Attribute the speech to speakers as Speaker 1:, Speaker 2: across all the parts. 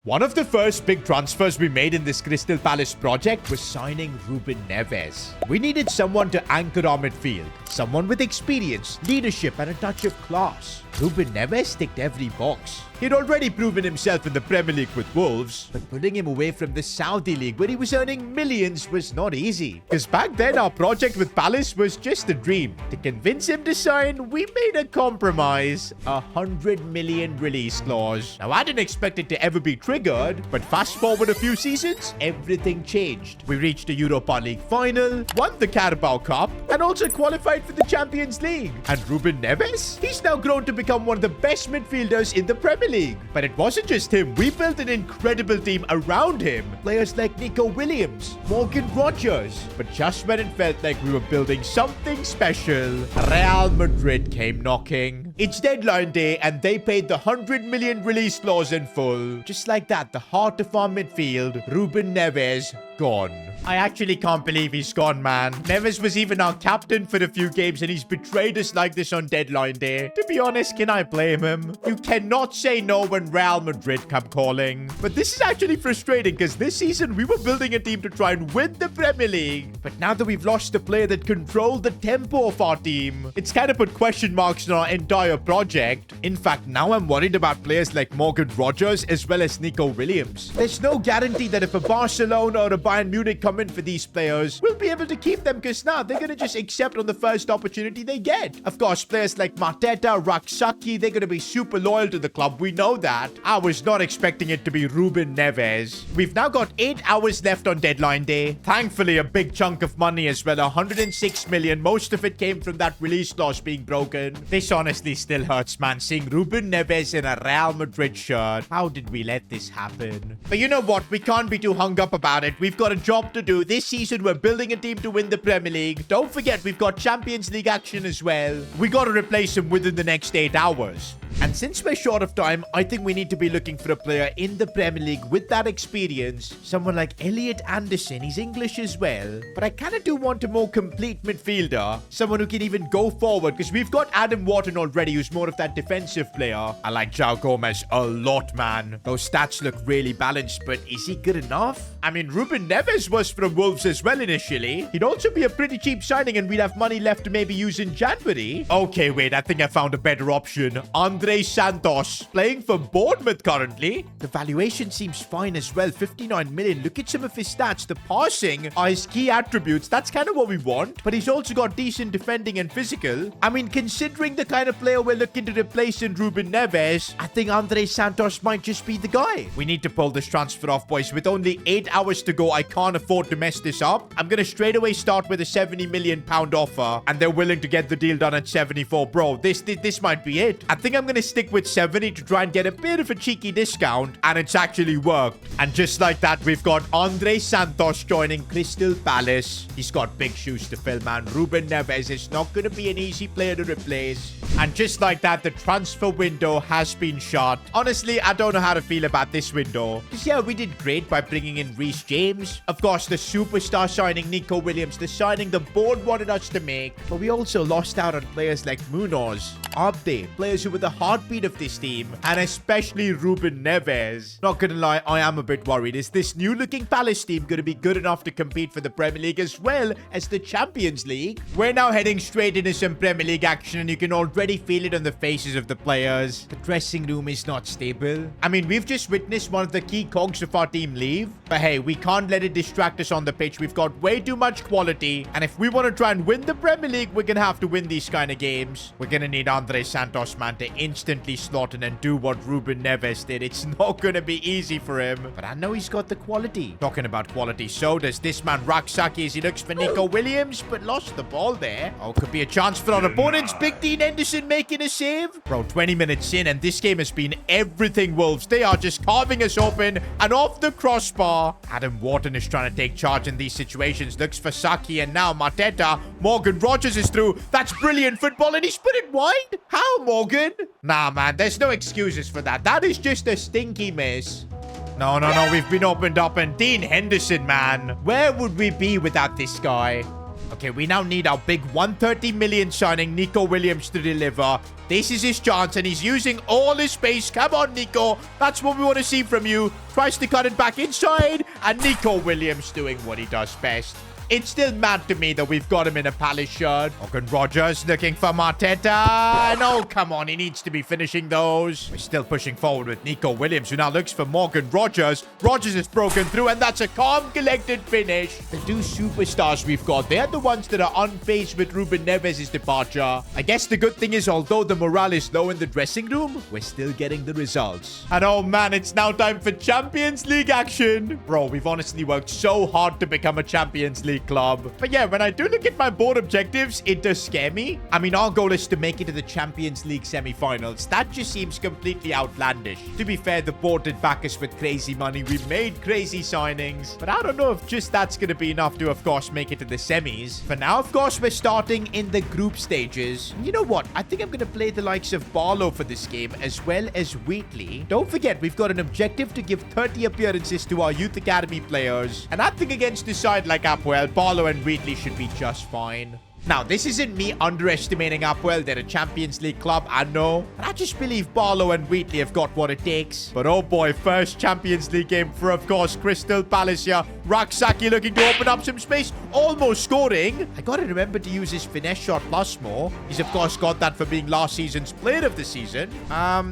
Speaker 1: One of the first big transfers we made in this Crystal Palace project was signing Ruben Neves. We needed someone to anchor our midfield, someone with experience, leadership, and a touch of class. Ruben Neves ticked every box. He'd already proven himself in the Premier League with Wolves, but pulling him away from the Saudi League where he was earning millions was not easy. Because back then our project with Palace was just a dream. To convince him to sign, we made a compromise, a 100 million release clause. Now I didn't expect it to ever be triggered, but fast forward a few seasons, everything changed. We reached the Europa League final, won the Carabao Cup, and also qualified for the Champions League. And Ruben Neves? He's now grown to become one of the best midfielders in the Premier League. But it wasn't just him. We built an incredible team around him. Players like Nico Williams, Morgan Rogers. But just when it felt like we were building something special, Real Madrid came knocking. It's deadline day and they paid the 100 million release clause in full. Just like that, the heart of our midfield, Ruben Neves, gone. I actually can't believe he's gone, man. Neves was even our captain for a few games and he's betrayed us like this on deadline day. To be honest, can I blame him? You cannot say no when Real Madrid come calling. But this is actually frustrating because this season we were building a team to try and win the Premier League. But now that we've lost the player that controlled the tempo of our team, it's kind of put question marks on our entire project. In fact, now I'm worried about players like Morgan Rogers as well as Nico Williams. There's no guarantee that if a Barcelona or a Bayern Munich come in for these players, we'll be able to keep them because now they're going to just accept on the first opportunity they get. Of course, players like Mateta, Raksaki, they're going to be super loyal to the club. We know that. I was not expecting it to be Ruben Neves. We've now got 8 hours left on deadline day. Thankfully, a big chunk of money as well, 106 million. Most of it came from that release clause being broken. This honestly still hurts, man, seeing Ruben Neves in a Real Madrid shirt. How did we let this happen? But you know what? We can't be too hung up about it. We've got a job to do. This season, we're building a team to win the Premier League. Don't forget, we've got Champions League action as well. We got to replace him within the next 8 hours. And since we're short of time, I think we need to be looking for a player in the Premier League with that experience. Someone like Elliot Anderson. He's English as well. But I kind of do want a more complete midfielder. Someone who can even go forward. Because we've got Adam Wharton already, who's more of that defensive player. I like João Gomez a lot, man. Those stats look really balanced, but is he good enough? I mean, Ruben Neves was from Wolves as well initially. He'd also be a pretty cheap signing and we'd have money left to maybe use in January. Okay, wait, I think I found a better option. Andre Santos, playing for Bournemouth currently. The valuation seems fine as well, 59 million. Look at some of his stats. The passing are his key attributes. That's kind of what we want. But he's also got decent defending and physical. I mean, considering the kind of player we're looking to replace in Ruben Neves, I think Andre Santos might just be the guy. We need to pull this transfer off, boys. With only 8 hours to go, I can't afford to mess this up. I'm going to straight away start with a 70 million pound offer. And they're willing to get the deal done at 74. Bro, this might be it. I think I'm going to stick with 70 to try and get a bit of a cheeky discount. And it's actually worked. And just like that, we've got Andre Santos joining Crystal Palace. He's got big shoes to fill, man. Ruben Neves is not going to be an easy player to replace. And just like that, the transfer window has been shut. Honestly, I don't know how to feel about this window. Because yeah, we did great by bringing in Reece James. Of course, the superstar signing Nico Williams, the signing the board wanted us to make. But we also lost out on players like Munoz, Abde, players who were the heartbeat of this team. And especially Ruben Neves. Not gonna lie, I am a bit worried. Is this new looking Palace team gonna be good enough to compete for the Premier League as well as the Champions League? We're now heading straight into some Premier League action and you can already feel it on the faces of the players. The dressing room is not stable. I mean, we've just witnessed one of the key cogs of our team leave. But hey, we can't let it distract us on the pitch. We've got way too much quality. And if we want to try and win the Premier League, we're gonna have to win these kind of games. We're gonna need Andre Santos, man, to instantly slot in and do what Ruben Neves did. It's not gonna be easy for him. But I know he's got the quality. Talking about quality, so does this man Raksaki as he looks for Nico Williams, but lost the ball there. Oh, could be a chance for our opponents. Big Dean Henderson making a save. Bro, 20 minutes in and this game has been everything Wolves. They are just carving us open and off the crossbar. Adam Wharton is trying to take charge in these situations. Looks for Saki and now Mateta. Morgan Rogers is through. That's brilliant football and he's put it wide. How, Morgan? Nah, man, there's no excuses for that. That is just a stinky miss. No, we've been opened up and Dean Henderson, man. Where would we be without this guy? Okay, we now need our big 130 million signing, Nico Williams, to deliver. This is his chance, and he's using all his space. Come on, Nico. That's what we want to see from you. Tries to cut it back inside, and Nico Williams doing what he does best. It's still mad to me that we've got him in a Palace shirt. Morgan Rogers looking for Mateta. No, come on. He needs to be finishing those. We're still pushing forward with Nico Williams, who now looks for Morgan Rogers. Rogers is broken through, and that's a calm, collected finish. The two superstars we've got, they're the ones that are unfazed with Ruben Neves' departure. I guess the good thing is, although the morale is low in the dressing room, we're still getting the results. And oh man, it's now time for Champions League action. Bro, we've honestly worked so hard to become a Champions League club. But yeah, when I do look at my board objectives, it does scare me. I mean, our goal is to make it to the Champions League semi-finals. That just seems completely outlandish. To be fair, the board did back us with crazy money. We made crazy signings. But I don't know if just that's going to be enough to, of course, make it to the semis. For now, of course, we're starting in the group stages. You know what? I think I'm going to play the likes of Barlow for this game, as well as Wheatley. Don't forget, we've got an objective to give 30 appearances to our Youth Academy players. And I think against a side like Apoel, Barlow and Wheatley should be just fine. Now, this isn't me underestimating Apoel. They're a Champions League club, I know. But I just believe Barlow and Wheatley have got what it takes. But oh boy, first Champions League game for, of course, Crystal Palace here. Raksaki looking to open up some space. Almost scoring. I gotta remember to use his finesse shot plus more. He's, of course, got that for being last season's player of the season.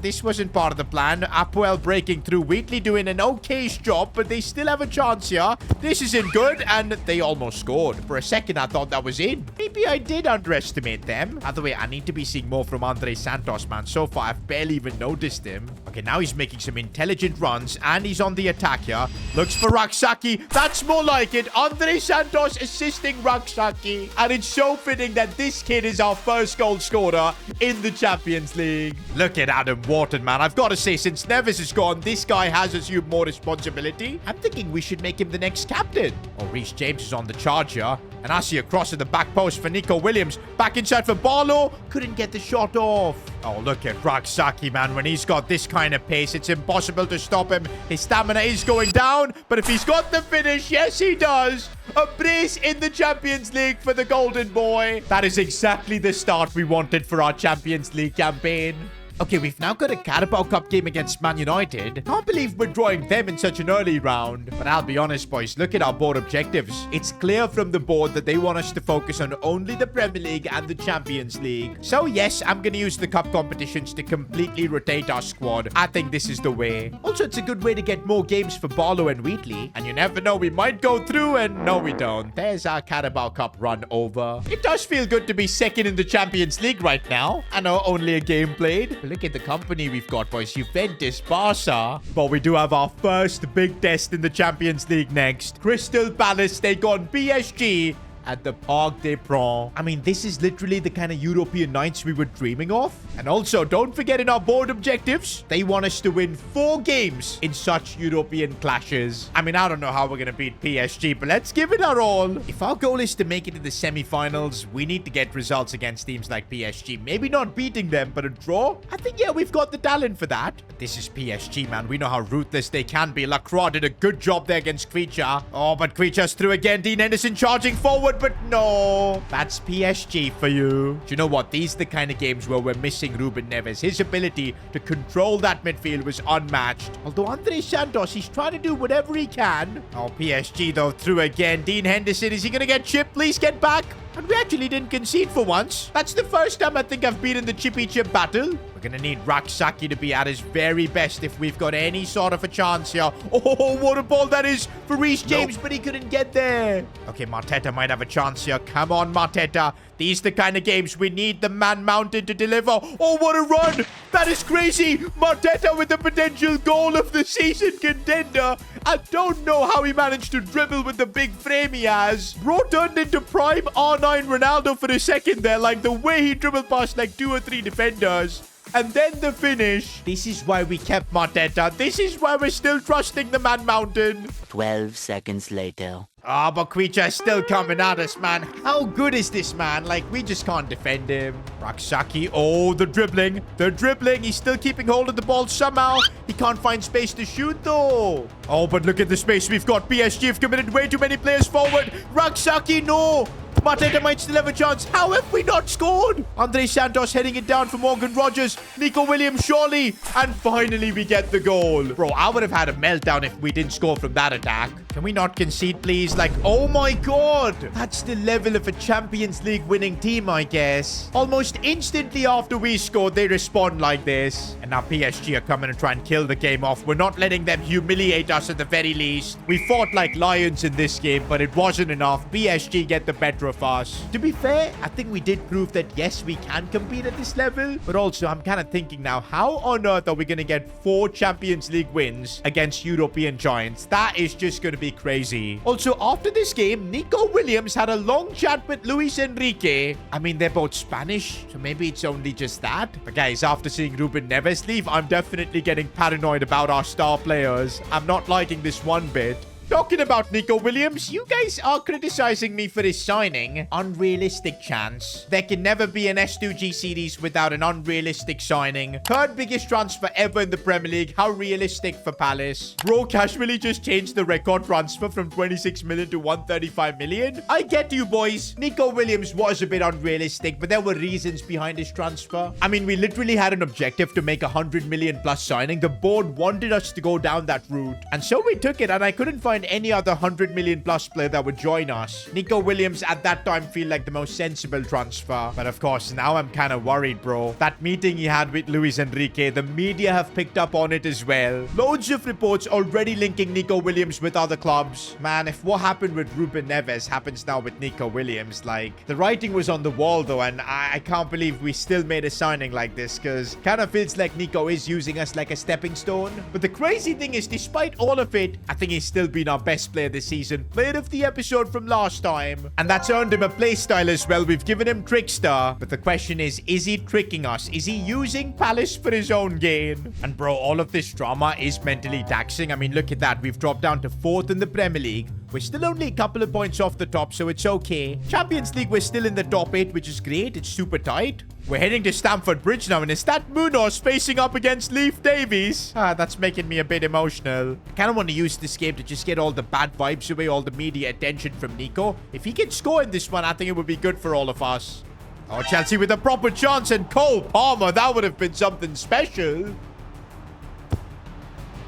Speaker 1: This wasn't part of the plan. Apoel breaking through. Wheatley doing an okay-ish job, but they still have a chance here. This isn't good, and they almost scored. For a second, I thought that was in. Maybe I did underestimate them. By the way, I need to be seeing more from Andre Santos, man. So far, I've barely even noticed him. Okay, now he's making some intelligent runs, and he's on the attack here. Looks for Raksaki. That's more like it. Andre Santos assisting Raksaki. And it's so fitting that this kid is our first goal scorer in the Champions League. Look at Adam Wharton, man. I've got to say, since Neves is gone, this guy has assumed more responsibility. I'm thinking we should make him the next captain. Oh, Reece James is on the charge here. And I see a cross at the back post for Nico Williams. Back inside for Barlow. Couldn't get the shot off. Oh, look at Raksaki, man. When he's got this kind of pace, it's impossible to stop him. His stamina is going down. But if he's got the finish, yes, he does. A brace in the Champions League for the Golden Boy. That is exactly the start we wanted for our Champions League campaign. Okay, we've now got a Carabao Cup game against Man United. Can't believe we're drawing them in such an early round. But I'll be honest, boys, look at our board objectives. It's clear from the board that they want us to focus on only the Premier League and the Champions League. So yes, I'm going to use the cup competitions to completely rotate our squad. I think this is the way. Also, it's a good way to get more games for Barlow and Wheatley. And you never know, we might go through, and no, we don't. There's our Carabao Cup run over. It does feel good to be second in the Champions League right now. I know, only a game played. Look at the company we've got, boys. Juventus, Barca. But we do have our first big test in the Champions League next. Crystal Palace take on PSG at the Parc des Princes. I mean, this is literally the kind of European nights we were dreaming of. And also, don't forget in our board objectives, they want us to win 4 games in such European clashes. I mean, I don't know how we're going to beat PSG, but let's give it our all. If our goal is to make it to the semi-finals, we need to get results against teams like PSG. Maybe not beating them, but a draw? I think, yeah, we've got the talent for that. But this is PSG, man. We know how ruthless they can be. Lacroix did a good job there against Kvicha. Oh, but Kvicha's through again. Dean Henderson charging forward. But no, that's PSG for you. Do you know what? These are the kind of games where we're missing Ruben Neves. His ability to control that midfield was unmatched. Although Andre Santos, he's trying to do whatever he can. Oh, PSG though, through again. Dean Henderson, is he going to get chipped? Please get back. And we actually didn't concede for once. That's the first time I think I've beaten the chippy chip battle. We're going to need Raksaki to be at his very best if we've got any sort of a chance here. Oh, what a ball that is for Reece James, but he couldn't get there. Okay, Mateta might have a chance here. Come on, Mateta. These are the kind of games we need the man mountain to deliver. Oh, what a run. That is crazy. Mateta with the potential goal of the season contender. I don't know how he managed to dribble with the big frame he has. Bro turned into prime R9 Ronaldo for a second there. Like the way he dribbled past like 2 or 3 defenders. And then the finish. This is why we kept Mateta. This is why we're still trusting the man mountain.
Speaker 2: 12 seconds later.
Speaker 1: Ah, but Kvicha is still coming at us, man. How good is this man? Like, we just can't defend him. Raksaki. Oh, the dribbling. The dribbling. He's still keeping hold of the ball somehow. He can't find space to shoot, though. Oh, but look at the space we've got. PSG have committed way too many players forward. Raksaki, no. Mateta might still have a chance. How have we not scored? Andre Santos heading it down for Morgan Rogers. Nico Williams surely. And finally we get the goal. Bro, I would have had a meltdown if we didn't score from that attack. Can we not concede, please? Like, oh my god. That's the level of a Champions League winning team, I guess. Almost instantly after we scored, they respond like this. And now PSG are coming to try and kill the game off. We're not letting them humiliate us at the very least. We fought like lions in this game, but it wasn't enough. PSG get the better of us. To be fair, I think we did prove that, yes, we can compete at this level. But also, I'm kind of thinking now, how on earth are we going to get 4 Champions League wins against European giants? That is just going to be crazy. Also, after this game, Nico Williams had a long chat with Luis Enrique. I mean, they're both Spanish, so maybe it's only just that. But guys, after seeing Ruben Neves leave, I'm definitely getting paranoid about our star players. I'm not liking this one bit. Talking about Nico Williams, you guys are criticizing me for his signing. Unrealistic chance. There can never be an S2G series without an unrealistic signing. Third biggest transfer ever in the Premier League. How realistic for Palace? Bro casually just changed the record transfer from 26 million to 135 million. I get you, boys. Nico Williams was a bit unrealistic, but there were reasons behind his transfer. I mean, we literally had an objective to make a 100 million plus signing. The board wanted us to go down that route. And so we took it, and I couldn't find any other 100 million plus player that would join us. Nico Williams at that time feel like the most sensible transfer. But of course, now I'm kind of worried, bro. That meeting he had with Luis Enrique, the media have picked up on it as well. Loads of reports already linking Nico Williams with other clubs. Man, if what happened with Ruben Neves happens now with Nico Williams, like, the writing was on the wall though, and I can't believe we still made a signing like this, because kind of feels like Nico is using us like a stepping stone. But the crazy thing is, despite all of it, I think he's still been our best player this season. Player of the episode from last time. And that's earned him a playstyle as well. We've given him Trickster. But the question is he tricking us? Is he using Palace for his own gain? And bro, all of this drama is mentally taxing. I mean, look at that. We've dropped down to 4th in the Premier League. We're still only a couple of points off the top, so it's okay. Champions League, we're still in the top 8, which is great. It's super tight. We're heading to Stamford Bridge now, and is that Munoz facing up against Leif Davies? That's making me a bit emotional. I kind of want to use this game to just get all the bad vibes away, all the media attention from Nico. If he can score in this one, I think it would be good for all of us. Oh, Chelsea with a proper chance, and Cole Palmer, that would have been something special.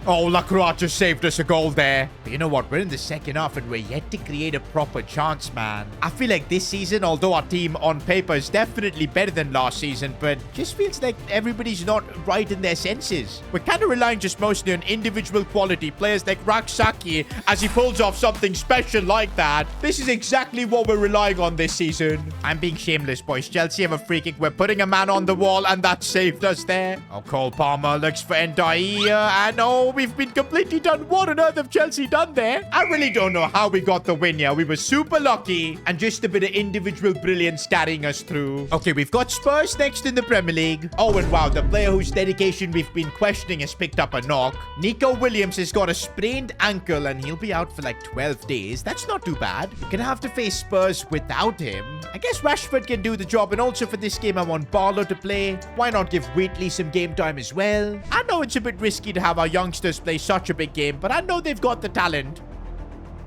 Speaker 1: Oh, Lacroix just saved us a goal there. But you know what? We're in the second half and we're yet to create a proper chance, man. I feel like this season, although our team on paper is definitely better than last season, but just feels like everybody's not right in their senses. We're kind of relying just mostly on individual quality players like Raksaki as he pulls off something special like that. This is exactly what we're relying on this season. I'm being shameless, boys. Chelsea have a free kick. We're putting a man on the wall and that saved us there. Oh, Cole Palmer looks for Ndaia, and oh, we've been completely done. What on earth have Chelsea done there? I really don't know how we got the win here. We were super lucky and just a bit of individual brilliance carrying us through. Okay, we've got Spurs next in the Premier League. Oh, and wow, the player whose dedication we've been questioning has picked up a knock. Nico Williams has got a sprained ankle and he'll be out for like 12 days. That's not too bad. We're gonna have to face Spurs without him. I guess Rashford can do the job, and also for this game I want Barlow to play. Why not give Wheatley some game time as well? I know it's a bit risky to have our youngsters play such a big game, but I know they've got the talent.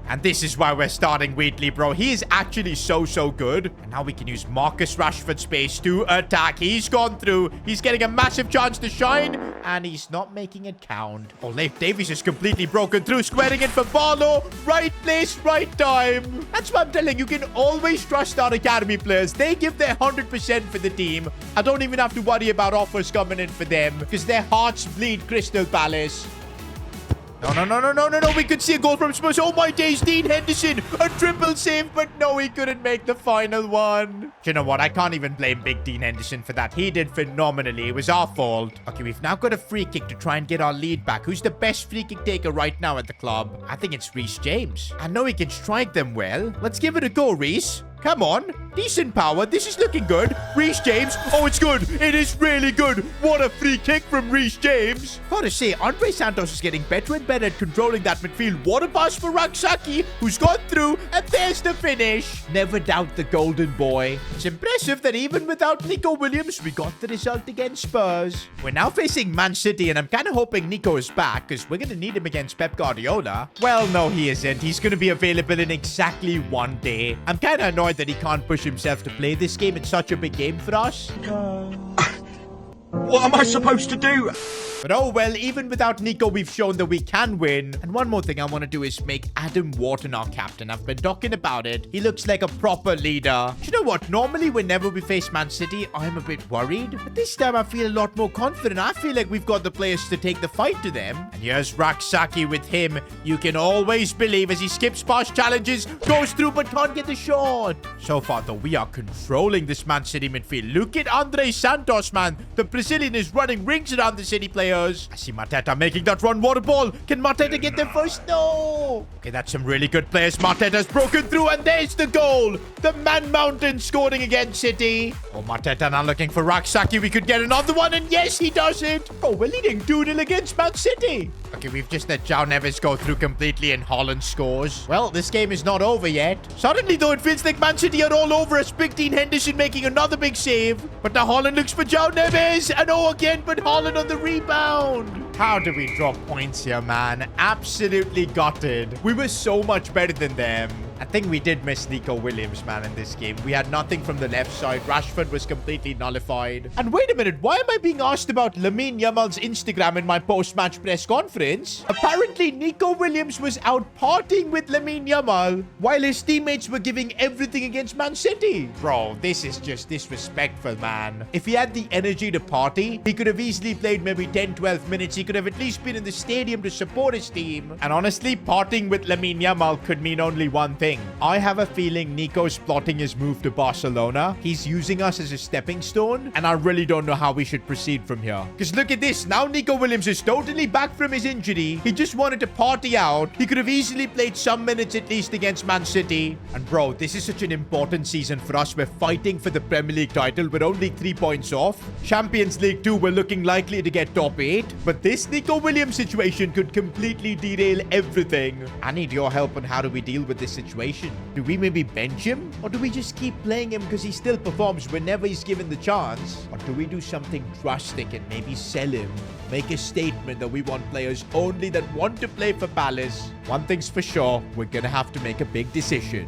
Speaker 1: And this is why we're starting Wheatley, bro. He is actually so good. And now we can use Marcus Rashford's space to attack. He's gone through. He's getting a massive chance to shine. And he's not making it count. Oh, Leif Davies is completely broken through. Squaring it for Barlow. Right place, right time. That's what I'm telling you. You can always trust our academy players. They give their 100% for the team. I don't even have to worry about offers coming in for them, because their hearts bleed Crystal Palace. No. We could see a goal from Spurs. Oh my days, Dean Henderson. A triple save, but no, he couldn't make the final one. You know what? I can't even blame Big Dean Henderson for that. He did phenomenally. It was our fault. Okay, we've now got a free kick to try and get our lead back. Who's the best free kick taker right now at the club? I think it's Reece James. I know he can strike them well. Let's give it a go, Reece. Come on. Decent power. This is looking good. Reece James. Oh, it's good. It is really good. What a free kick from Reece James. Gotta say, Andre Santos is getting better and better at controlling that midfield. What a pass for Raksaki, who's gone through, and there's the finish. Never doubt the golden boy. It's impressive that even without Nico Williams, we got the result against Spurs. We're now facing Man City, and I'm kind of hoping Nico is back, because we're going to need him against Pep Guardiola. Well, no, he isn't. He's going to be available in exactly 1 day. I'm kind of annoyed that he can't push himself to play this game. It's such a big game for us.
Speaker 3: What am I supposed to do?
Speaker 1: But oh well, even without Nico, we've shown that we can win. And one more thing I want to do is make Adam Wharton our captain. I've been talking about it. He looks like a proper leader. Do you know what? Normally, whenever we face Man City, I'm a bit worried. But this time, I feel a lot more confident. I feel like we've got the players to take the fight to them. And here's Raksaki with him. You can always believe as he skips past challenges, goes through but can't get the shot. So far, though, we are controlling this Man City midfield. Look at Andre Santos, man. The Brazilian is running rings around the City players. I see Mateta making that run water ball. Can Mateta get there first? No. Okay, that's some really good players. Mateta's broken through, and there's the goal. The Man Mountain scoring against City. Oh, Mateta now looking for Raksaki. We could get another one, and yes, he does it. Oh, we're leading 2-0 against Man City. Okay, we've just let João Neves go through completely, and Holland scores. Well, this game is not over yet. Suddenly, though, it feels like Man City are all over us. Big Dean Henderson making another big save. But now Holland looks for João Neves. And oh, again, but Holland on the rebound. How do we drop points here, man? Absolutely gutted. We were so much better than them. I think we did miss Nico Williams, man, in this game. We had nothing from the left side. Rashford was completely nullified. And wait a minute, why am I being asked about Lamine Yamal's Instagram in my post-match press conference? Apparently, Nico Williams was out partying with Lamine Yamal while his teammates were giving everything against Man City. Bro, this is just disrespectful, man. If he had the energy to party, he could have easily played maybe 10-12 minutes. He could have at least been in the stadium to support his team. And honestly, partying with Lamine Yamal could mean only one thing. I have a feeling Nico's plotting his move to Barcelona. He's using us as a stepping stone, and I really don't know how we should proceed from here. Because look at this. Now Nico Williams is totally back from his injury. He just wanted to party out. He could have easily played some minutes at least against Man City. And bro, this is such an important season for us. We're fighting for the Premier League title. We're only 3 points off. Champions League 2, we're looking likely to get top 8. But this Nico Williams situation could completely derail everything. I need your help on how do we deal with this situation. Do we maybe bench him? Or do we just keep playing him because he still performs whenever he's given the chance? Or do we do something drastic and maybe sell him? Make a statement that we want players only that want to play for Palace. One thing's for sure, we're gonna have to make a big decision.